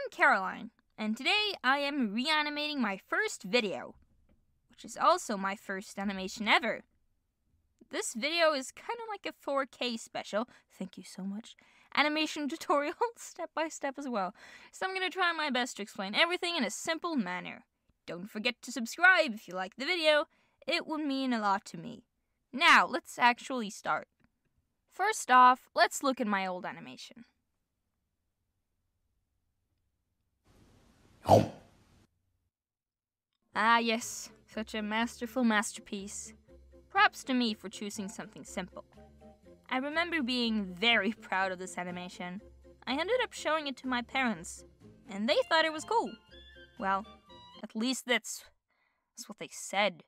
I'm Caroline, and today I am reanimating my first video, which is also my first animation ever. This video is kind of like a 4K special, thank you so much, animation tutorial step by step as well, so I'm going to try my best to explain everything in a simple manner. Don't forget to subscribe if you like the video, it would mean a lot to me. Now, let's actually start. First off, let's look at my old animation. Ah yes, such a masterful masterpiece. Props to me for choosing something simple. I remember being very proud of this animation. I ended up showing it to my parents, and they thought it was cool. Well, at least that's what they said.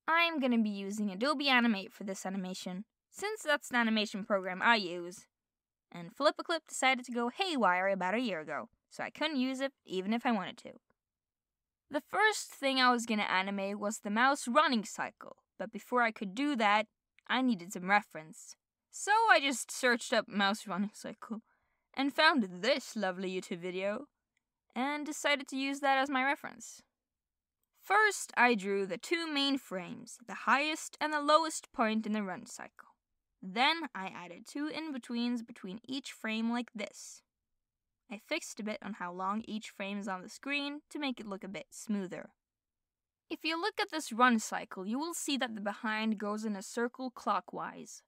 I'm gonna be using Adobe Animate for this animation, since that's the animation program I use. And Flippaclip decided to go haywire about a year ago, so I couldn't use it even if I wanted to. The first thing I was going to animate was the mouse running cycle, but before I could do that, I needed some reference. So I just searched up mouse running cycle, and found this lovely YouTube video, and decided to use that as my reference. First, I drew the two main frames, the highest and the lowest point in the run cycle. Then I added two in-betweens between each frame like this. I fixed a bit on how long each frame is on the screen to make it look a bit smoother. If you look at this run cycle, you will see that the behind goes in a circle clockwise.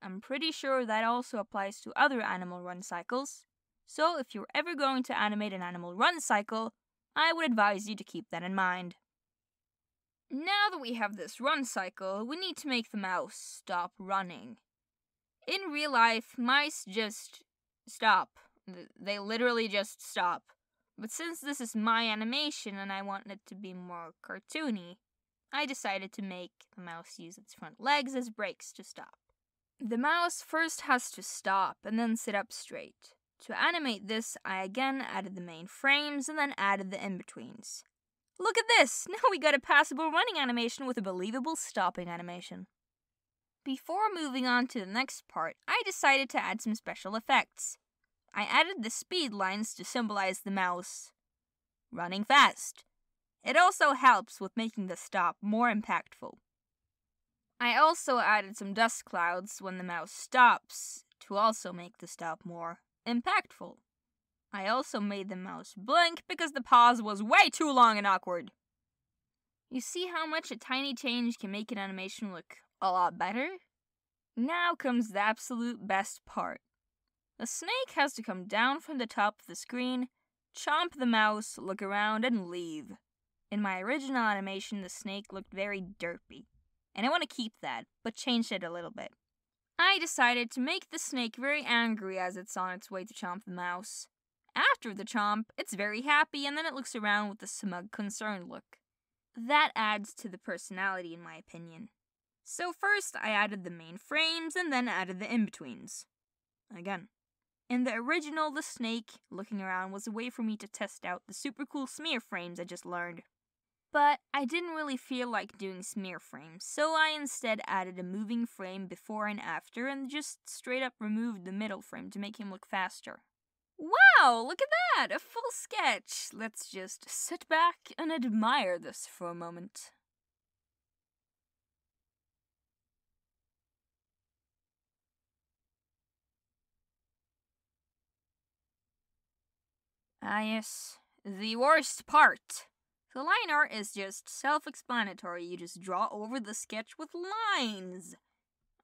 I'm pretty sure that also applies to other animal run cycles, so if you're ever going to animate an animal run cycle, I would advise you to keep that in mind. Now that we have this run cycle, we need to make the mouse stop running. In real life, mice just stop. They literally just stop. But since this is my animation and I want it to be more cartoony, I decided to make the mouse use its front legs as brakes to stop. The mouse first has to stop and then sit up straight. To animate this, I again added the main frames and then added the in-betweens. Look at this! Now we got a passable running animation with a believable stopping animation. Before moving on to the next part, I decided to add some special effects. I added the speed lines to symbolize the mouse running fast. It also helps with making the stop more impactful. I also added some dust clouds when the mouse stops to also make the stop more impactful. I also made the mouse blink because the pause was way too long and awkward. You see how much a tiny change can make an animation look a lot better? Now comes the absolute best part. The snake has to come down from the top of the screen, chomp the mouse, look around, and leave. In my original animation, the snake looked very derpy, and I want to keep that, but change it a little bit. I decided to make the snake very angry as it's on its way to chomp the mouse. After the chomp, it's very happy, and then it looks around with a smug, concerned look. That adds to the personality, in my opinion. So first, I added the main frames, and then added the in-betweens. Again. In the original, the snake looking around was a way for me to test out the super cool smear frames I just learned. But I didn't really feel like doing smear frames, so I instead added a moving frame before and after and just straight up removed the middle frame to make him look faster. Wow, look at that! A full sketch! Let's just sit back and admire this for a moment. Ah yes, the worst part. The line art is just self-explanatory, you just draw over the sketch with lines.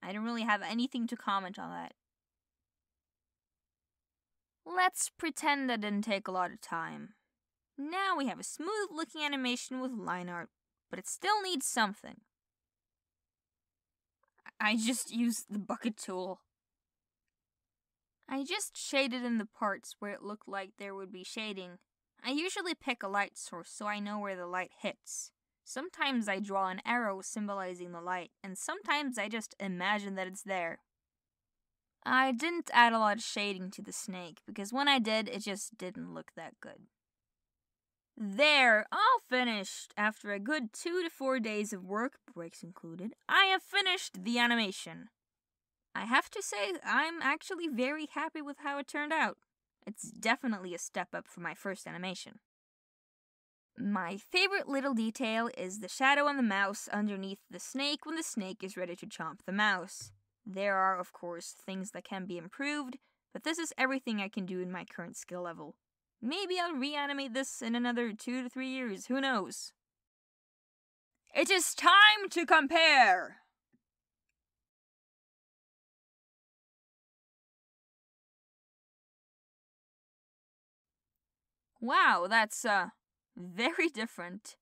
I don't really have anything to comment on that. Let's pretend that didn't take a lot of time. Now we have a smooth-looking animation with line art, but it still needs something. I just used the bucket tool. I just shaded in the parts where it looked like there would be shading. I usually pick a light source so I know where the light hits. Sometimes I draw an arrow symbolizing the light, and sometimes I just imagine that it's there. I didn't add a lot of shading to the snake, because when I did, it just didn't look that good. There, all finished! After a good 2 to 4 days of work, breaks included, I have finished the animation. I have to say, I'm actually very happy with how it turned out. It's definitely a step up from my first animation. My favorite little detail is the shadow on the mouse underneath the snake when the snake is ready to chomp the mouse. There are, of course, things that can be improved, but this is everything I can do in my current skill level. Maybe I'll reanimate this in another 2 to 3 years, who knows? It is time to compare! Wow, that's, very different.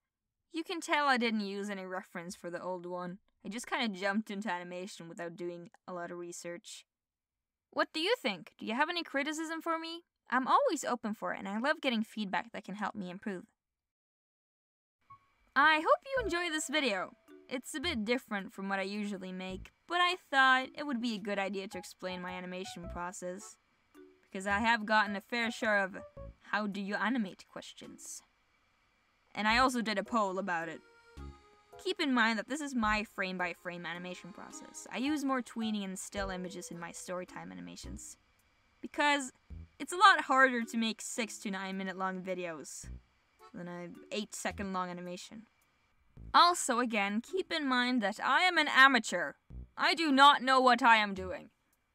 You can tell I didn't use any reference for the old one. I just kind of jumped into animation without doing a lot of research. What do you think? Do you have any criticism for me? I'm always open for it, and I love getting feedback that can help me improve. I hope you enjoy this video. It's a bit different from what I usually make, but I thought it would be a good idea to explain my animation process, because I have gotten a fair share of how do you animate questions. And I also did a poll about it. Keep in mind that this is my frame-by-frame animation process. I use more tweening and still images in my storytime animations, because it's a lot harder to make 6 to 9 minute long videos than an 8-second long animation. Also, again, keep in mind that I am an amateur. I do not know what I am doing.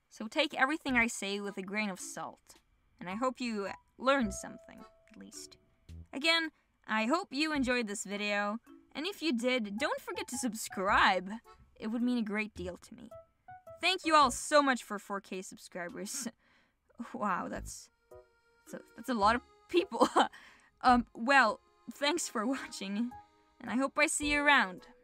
So take everything I say with a grain of salt. And I hope you learned something, at least. Again, I hope you enjoyed this video. And if you did, don't forget to subscribe. It would mean a great deal to me. Thank you all so much for 4K subscribers. Wow, that's a lot of people. Well, thanks for watching, and I hope I see you around.